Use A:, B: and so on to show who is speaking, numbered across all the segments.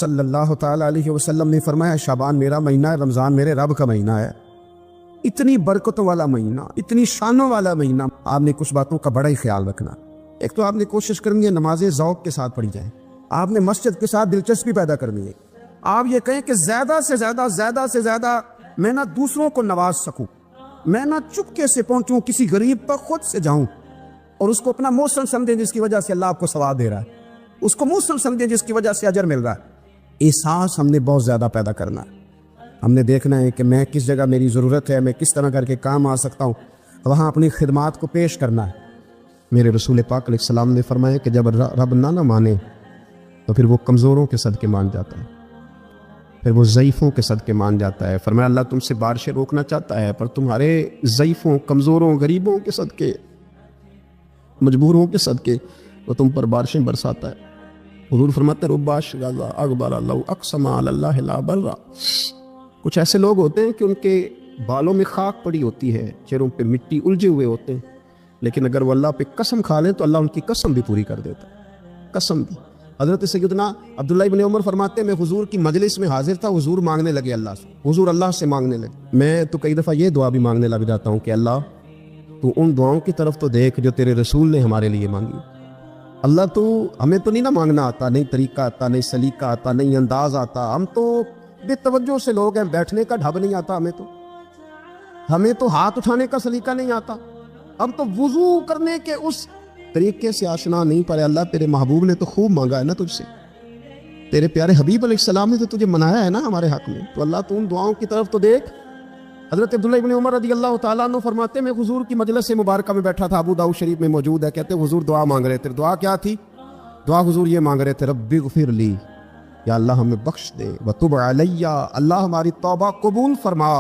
A: صلی اللہ تعالیٰ علیہ وسلم نے فرمایا شعبان میرا مہینہ ہے، رمضان میرے رب کا مہینہ ہے۔ اتنی برکتوں والا مہینہ، اتنی شانوں والا مہینہ، آپ نے کچھ باتوں کا بڑا ہی خیال رکھنا۔ ایک تو آپ نے کوشش کرنی ہے نمازیں ذوق کے ساتھ پڑھی جائیں، آپ نے مسجد کے ساتھ دلچسپی پیدا کرنی ہے۔ آپ یہ کہیں کہ زیادہ سے زیادہ میں نہ دوسروں کو نواز سکوں، میں نہ چپکے سے پہنچوں کسی غریب پر، خود سے جاؤں اور اس کو اپنا محسن سمجھیں جس کی وجہ سے اللہ آپ کو ثواب دے رہا ہے، اس کو محسن سمجھیں جس کی وجہ سے اجر مل رہا ہے۔ احساس ہم نے بہت زیادہ پیدا کرنا ہے۔ ہم نے دیکھنا ہے کہ میں کس جگہ میری ضرورت ہے، میں کس طرح کر کے کام آ سکتا ہوں، وہاں اپنی خدمات کو پیش کرنا ہے۔ میرے رسول پاک علیہ السلام نے فرمایا کہ جب رب نہ مانے تو پھر وہ کمزوروں کے صدقے مان جاتا ہے، پھر وہ ضعیفوں کے صدقے مان جاتا ہے۔ فرمایا اللہ تم سے بارشیں روکنا چاہتا ہے، پر تمہارے ضعیفوں، کمزوروں، غریبوں کے صدقے، مجبوروں کے صدقے وہ تم پر بارشیں برساتا ہے۔ حضور فرماتے ہیں ربا اشغال اغبر لو اقسم علی اللہ لا برا۔ کچھ ایسے لوگ ہوتے ہیں کہ ان کے بالوں میں خاک پڑی ہوتی ہے، چہروں پہ مٹی الجھے ہوئے ہوتے ہیں، لیکن اگر وہ اللہ پہ قسم کھا لیں تو اللہ ان کی قسم بھی پوری کر دیتا ہے، قسم بھی۔ حضرت سیدنا عبداللہ ابن عمر فرماتے ہیں میں حضور کی مجلس میں حاضر تھا، حضور مانگنے لگے اللہ سے، حضور اللہ سے مانگنے لگے۔ میں تو کئی دفعہ یہ دعا بھی مانگنے لگ جاتا ہوں کہ اللہ تو ان دعاؤں کی طرف تو دیکھ جو تیرے رسول نے ہمارے لیے مانگی۔ اللہ تو ہمیں تو نہیں نہ مانگنا آتا، نہیں طریقہ آتا، نہیں سلیقہ آتا، نہیں انداز آتا، ہم تو بے توجہ سے لوگ ہیں، بیٹھنے کا ڈھب نہیں آتا ہمیں تو ہاتھ اٹھانے کا سلیقہ نہیں آتا، ہم تو وضو کرنے کے اس طریقے سے آشنا نہیں۔ پر اللہ تیرے محبوب نے تو خوب مانگا ہے نا تجھ سے، تیرے پیارے حبیب علیہ السلام نے تو تجھے منایا ہے نا ہمارے حق میں، تو اللہ تو ان دعاؤں کی طرف تو دیکھ۔ حضرت عبداللہ ابن عمر رضی اللہ تعالیٰ عنہ فرماتے ہیں میں حضور کی مجلس مبارکہ میں بیٹھا تھا، ابو داؤد شریف میں موجود ہے، کہتے ہیں حضور دعا مانگ رہے تھے۔ دعا کیا تھی؟ دعا حضور یہ مانگ رہے تھے رب اغفر لی، یا اللہ ہمیں بخش دے، وتب علی، اللہ ہماری توبہ قبول فرما،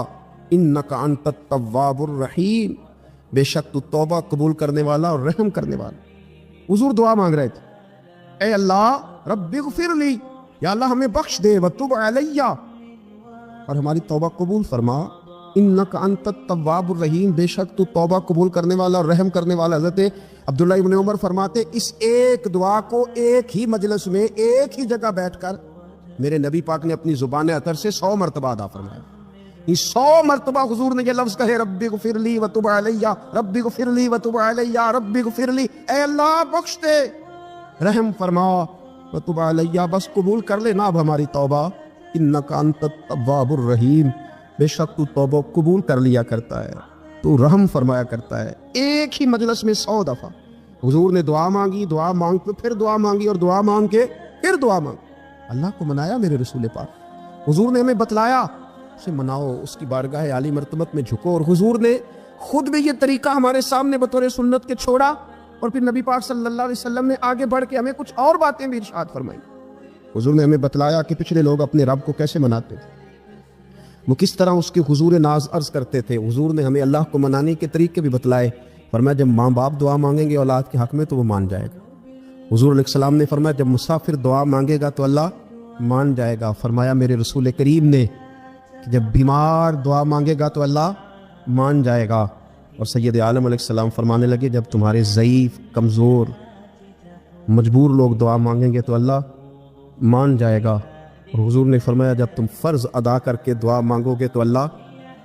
A: انک انت التواب الرحیم، بے شک تو توبہ قبول کرنے والا اور رحم کرنے والا۔ حضور دعا مانگ رہے تھے اے اللہ رب اغفر لی، یا اللہ ہمیں بخش دے، وتب علی، اور ہماری توبہ قبول فرما، انک انت التواب الرحیم، بے شک تو توبہ قبول کرنے والا اور رحم کرنے والا۔ حضرت عبداللہ ابن عمر فرماتے اس ایک دعا کو ایک ہی مجلس میں ایک ہی جگہ بیٹھ کر میرے نبی پاک نے اپنی زبان اطہر سے 100 مرتبہ ادا فرمایا۔ یہ 100 مرتبہ حضور نے یہ لفظ کہے رب اغفر لی وتب علی، رب اغفر لی وتب علی، رب اغفر لی، اے اللہ بخش دے، رحم فرما، وتب علی، بس قبول کر لے نا اب ہماری توبہ، انک انت التواب الرحیم، بے شک تو توبہ قبول کر لیا کرتا ہے، تو رحم فرمایا کرتا ہے۔ ایک ہی مجلس میں 100 دفعہ حضور نے دعا مانگی، دعا مانگ کے پھر دعا مانگی، اور دعا مانگ کے پھر دعا مانگی۔ اللہ کو منایا میرے رسول پاک، حضور نے ہمیں بتلایا اسے مناؤ، اس کی بارگاہ عالی مرتبت میں جھکو، اور حضور نے خود بھی یہ طریقہ ہمارے سامنے بطور سنت کے چھوڑا، اور پھر نبی پاک صلی اللہ علیہ وسلم نے آگے بڑھ کے ہمیں کچھ اور باتیں بھی ارشاد فرمائی۔ حضور نے ہمیں بتلایا کہ پچھلے لوگ اپنے رب کو کیسے مناتے تھے، وہ کس طرح اس کے حضور ناز عرض کرتے تھے۔ حضور نے ہمیں اللہ کو منانے کے طریقے بھی بتلائے، فرمایا جب ماں باپ دعا مانگیں گے اولاد کے حق میں تو وہ مان جائے گا۔ حضور علیہ السلام نے فرمایا جب مسافر دعا مانگے گا تو اللہ مان جائے گا۔ فرمایا میرے رسول کریم نے کہ جب بیمار دعا مانگے گا تو اللہ مان جائے گا۔ اور سید عالم علیہ السلام فرمانے لگے جب تمہارے ضعیف، کمزور، مجبور لوگ دعا مانگیں گے تو اللہ مان جائے گا۔ اور حضور نے فرمایا جب تم فرض ادا کر کے دعا مانگو گے تو اللہ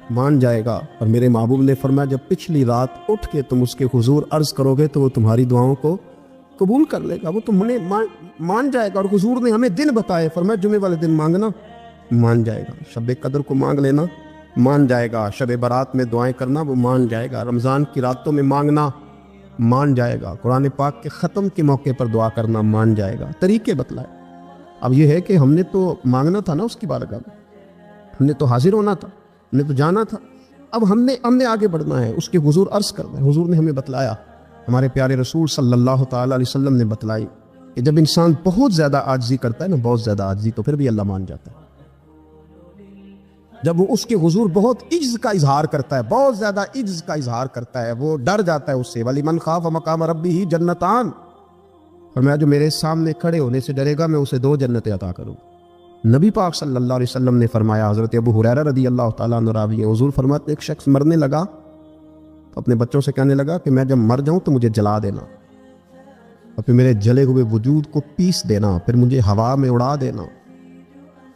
A: مان جائے گا۔ اور میرے محبوب نے فرمایا جب پچھلی رات اٹھ کے تم اس کے حضور عرض کرو گے تو وہ تمہاری دعاؤں کو قبول کر لے گا، وہ تمہیں مان جائے گا۔ اور حضور نے ہمیں دن بتائے، فرمایا جمعے والے دن مانگنا مان جائے گا، شب قدر کو مانگ لینا مان جائے گا، شب برات میں دعائیں کرنا وہ مان جائے گا، رمضان کی راتوں میں مانگنا مان جائے گا، قرآن پاک کے ختم کے موقع پر دعا کرنا مان جائے گا۔ طریقے بتلائے۔ اب یہ ہے کہ ہم نے تو مانگنا تھا نا اس کی بارگاہ میں، ہم نے تو حاضر ہونا تھا، ہم نے تو جانا تھا، اب ہم نے آگے بڑھنا ہے، اس کے حضور عرض کرنا ہے۔ حضور نے ہمیں بتلایا، ہمارے پیارے رسول صلی اللہ تعالیٰ علیہ وسلم نے بتلائی کہ جب انسان بہت زیادہ عاجزی کرتا ہے نا، بہت زیادہ عاجزی، تو پھر بھی اللہ مان جاتا ہے۔ جب وہ اس کے حضور بہت عجز کا اظہار کرتا ہے، بہت زیادہ عجز کا اظہار کرتا ہے، وہ ڈر جاتا ہے اس سے، وَلِمَنْ خَافَ مَقَامَ رَبِّهِ جَنَّتَانِ، فرمایا جو میرے سامنے کھڑے ہونے سے ڈرے گا میں اسے 2 جنتیں عطا کروں۔ نبی پاک صلی اللہ علیہ وسلم نے فرمایا، حضرت ابو ہریرہ رضی اللہ تعالیٰ عنہ راوی ہے، حضور فرماتے ایک شخص مرنے لگا تو اپنے بچوں سے کہنے لگا کہ میں جب مر جاؤں تو مجھے جلا دینا، اور پھر میرے جلے ہوئے وجود کو پیس دینا، پھر مجھے ہوا میں اڑا دینا،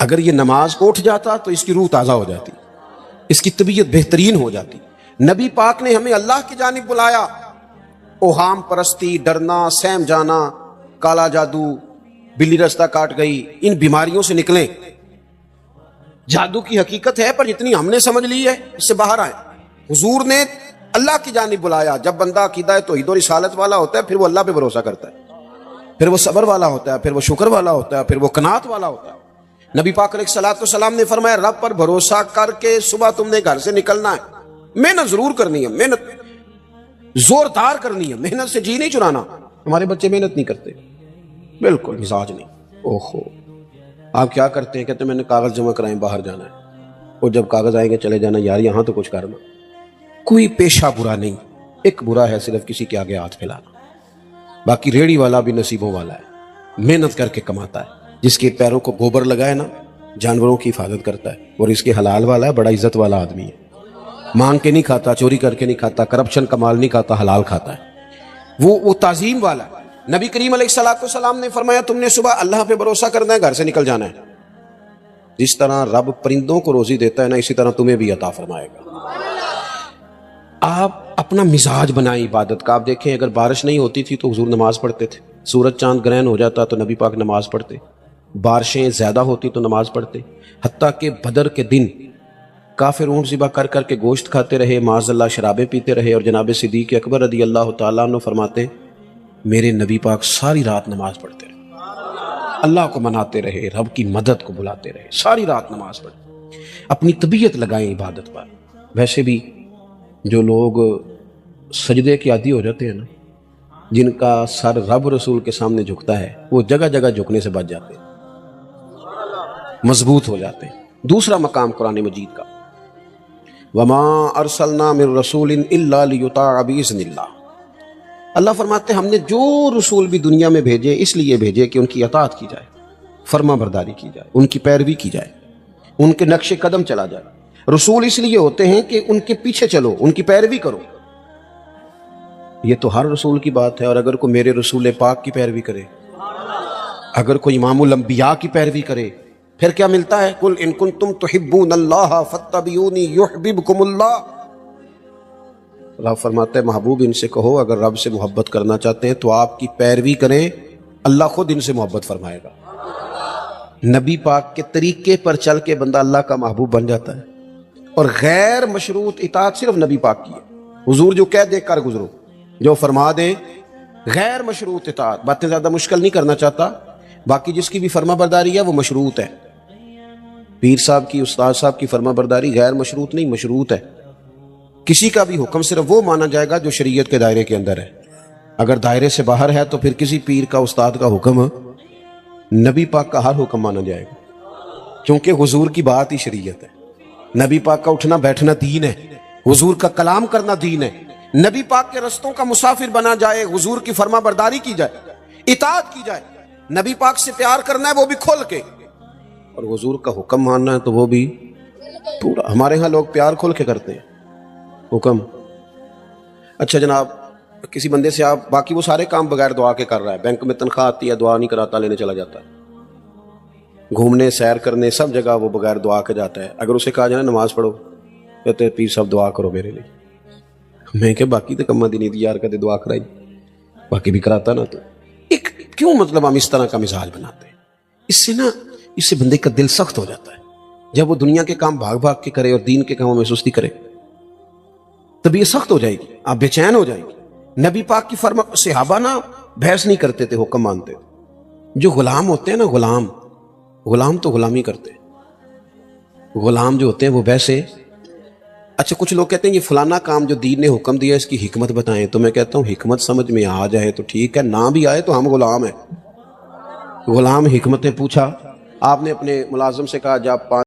B: اگر یہ نماز کو اٹھ جاتا تو اس کی روح تازہ ہو جاتی، اس کی طبیعت بہترین ہو جاتی۔ نبی پاک نے ہمیں اللہ کی جانب بلایا۔ اوہام پرستی، ڈرنا، سہم جانا، کالا جادو، بلی رستہ کاٹ گئی، ان بیماریوں سے نکلیں۔ جادو کی حقیقت ہے پر جتنی ہم نے سمجھ لی ہے اس سے باہر آئیں۔ حضور نے اللہ کی جانب بلایا۔ جب بندہ عقیدہ توحید و رسالت والا ہوتا ہے پھر وہ اللہ پہ بھروسہ کرتا ہے، پھر وہ صبر والا ہوتا ہے، پھر وہ شکر والا ہوتا ہے، پھر وہ قناعت والا ہوتا ہے۔ نبی پاک علیہ الصلوۃ والسلام نے فرمایا رب پر بھروسہ کر کے صبح تم نے گھر سے نکلنا ہے، محنت ضرور کرنی ہے، محنت زوردار کرنی ہے، محنت سے جی نہیں چرانا۔ ہمارے بچے محنت نہیں کرتے، بالکل مزاج نہیں۔ اوہو، آپ کیا کرتے ہیں؟ کہتے ہیں میں نے کاغذ جمع کرائیں، باہر جانا ہے، اور جب کاغذ آئیں گے چلے جانا، یار یہاں تو کچھ کرنا۔ کوئی پیشہ برا نہیں، ایک برا ہے صرف کسی کے آگے ہاتھ پھیلانا۔ باقی ریڑھی والا بھی نصیبوں والا ہے، محنت کر کے کماتا ہے۔ جس کے پیروں کو گوبر لگائے نا، جانوروں کی حفاظت کرتا ہے، اور اس کے حلال والا ہے، بڑا عزت والا آدمی ہے، مانگ کے نہیں کھاتا، چوری کر کے نہیں کھاتا، کرپشن کا مال نہیں کھاتا، حلال کھاتا ہے، وہ تعظیم والا ہے۔ نبی کریم علیہ الصلوۃ والسلام نے فرمایا تم نے صبح اللہ پہ بھروسہ کرنا ہے، گھر سے نکل جانا ہے۔ جس طرح رب پرندوں کو روزی دیتا ہے نا، اسی طرح تمہیں بھی عطا فرمائے گا۔ آپ اپنا مزاج بنائیں عبادت کا۔ آپ دیکھیں اگر بارش نہیں ہوتی تھی تو حضور نماز پڑھتے تھے، سورج چاند گرہن ہو جاتا تو نبی پاک نماز پڑھتے، بارشیں زیادہ ہوتی تو نماز پڑھتے، حتیٰ کہ بدر کے دن کافر اونٹ ذبح کر کر کے گوشت کھاتے رہے، معاذ اللہ شرابیں پیتے رہے، اور جناب صدیق اکبر رضی اللہ تعالیٰ عنہ فرماتے میرے نبی پاک ساری رات نماز پڑھتے رہے، اللہ کو مناتے رہے، رب کی مدد کو بلاتے رہے، ساری رات نماز پڑھتے۔ اپنی طبیعت لگائیں عبادت پر۔ ویسے بھی جو لوگ سجدے کے عادی ہو جاتے ہیں نا، جن کا سر رب رسول کے سامنے جھکتا ہے، وہ جگہ جگہ جھکنے سے بچ جاتے ہیں، مضبوط ہو جاتے ہیں۔ دوسرا مقام قرآن مجید کا، وما ارسلنا من رسول الا لیطاع باذن اللہ۔ اللہ فرماتے ہیں ہم نے جو رسول بھی دنیا میں بھیجے اس لیے بھیجے کہ ان کی اطاعت کی جائے، فرما برداری کی جائے، ان کی پیروی کی جائے، ان کے نقش قدم چلا جائے۔ رسول اس لیے ہوتے ہیں کہ ان کے پیچھے چلو، ان کی پیروی کرو۔ یہ تو ہر رسول کی بات ہے، اور اگر کوئی میرے رسول پاک کی پیروی کرے، اگر کوئی امام الانبیاء کی پیروی کرے، پھر کیا ملتا ہے؟ قل ان کنتم تحبون اللہ فاتبعونی یحببکم اللہ۔ رب فرماتا ہے محبوب ان سے کہو اگر رب سے محبت کرنا چاہتے ہیں تو آپ کی پیروی کریں، اللہ خود ان سے محبت فرمائے گا۔ نبی پاک کے طریقے پر چل کے بندہ اللہ کا محبوب بن جاتا ہے، اور غیر مشروط اطاعت صرف نبی پاک کی ہے۔ حضور جو کہہ دے کر گزرو، جو فرما دیں، غیر مشروط اطاعت۔ باتیں زیادہ مشکل نہیں کرنا چاہتا، باقی جس کی بھی فرما برداری ہے وہ مشروط ہے۔ پیر صاحب کی، استاد صاحب کی فرما برداری غیر مشروط نہیں، مشروط ہے۔ کسی کا بھی حکم صرف وہ مانا جائے گا جو شریعت کے دائرے کے اندر ہے، اگر دائرے سے باہر ہے تو پھر کسی پیر کا، استاد کا حکم نبی پاک کا ہر حکم مانا جائے گا، کیونکہ حضور کی بات ہی شریعت ہے۔ نبی پاک کا اٹھنا بیٹھنا دین ہے، حضور کا کلام کرنا دین ہے۔ نبی پاک کے رستوں کا مسافر بنا جائے، حضور کی فرما برداری کی جائے، اطاعت کی جائے، نبی پاک سے پیار کرنا ہے وہ بھی کھول کے، اور حضور کا حکم ماننا ہے تو وہ بھی پورا۔ ہمارے ہاں لوگ پیار کھول کے کرتے ہیں، حکم اچھا جناب کسی بندے سے آپ باقی وہ سارے کام بغیر دعا کے کر رہا ہے، بینک میں تنخواہ آتی ہے دعا نہیں کراتا، لینے چلا جاتا ہے، گھومنے سیر کرنے سب جگہ وہ بغیر دعا کے جاتا ہے۔ اگر اسے کہا جائے نماز پڑھو، کہتے ہیں پیر صاحب دعا کرو میرے لیے۔ میں کہ باقی تو کما دی نہیں دی یار، کہتے دعا کرائی، باقی بھی کراتا نا۔ تو ایک کیوں مطلب ہم اس طرح کا مزاج بناتے ہیں؟ اس سے بندے کا دل سخت ہو جاتا ہے جب وہ دنیا کے کام بھاگ بھاگ کے کرے اور دین کے کاموں میں سستی کرے، طبیعت سخت ہو جائے گی، آپ بے چین ہو جائیں گے۔ نبی پاک کی فرما، صحابہ نا بحث نہیں کرتے تھے، حکم مانتے تھے۔ جو غلام ہوتے ہیں نا، غلام تو غلامی کرتے ہیں، غلام جو ہوتے ہیں وہ ویسے۔ اچھا کچھ لوگ کہتے ہیں یہ فلانا کام جو دین نے حکم دیا اس کی حکمت بتائیں، تو میں کہتا ہوں حکمت سمجھ میں آ جائے تو ٹھیک ہے، نہ بھی آئے تو ہم غلام ہیں۔ غلام حکمتیں پوچھا، آپ نے اپنے ملازم سے کہا جب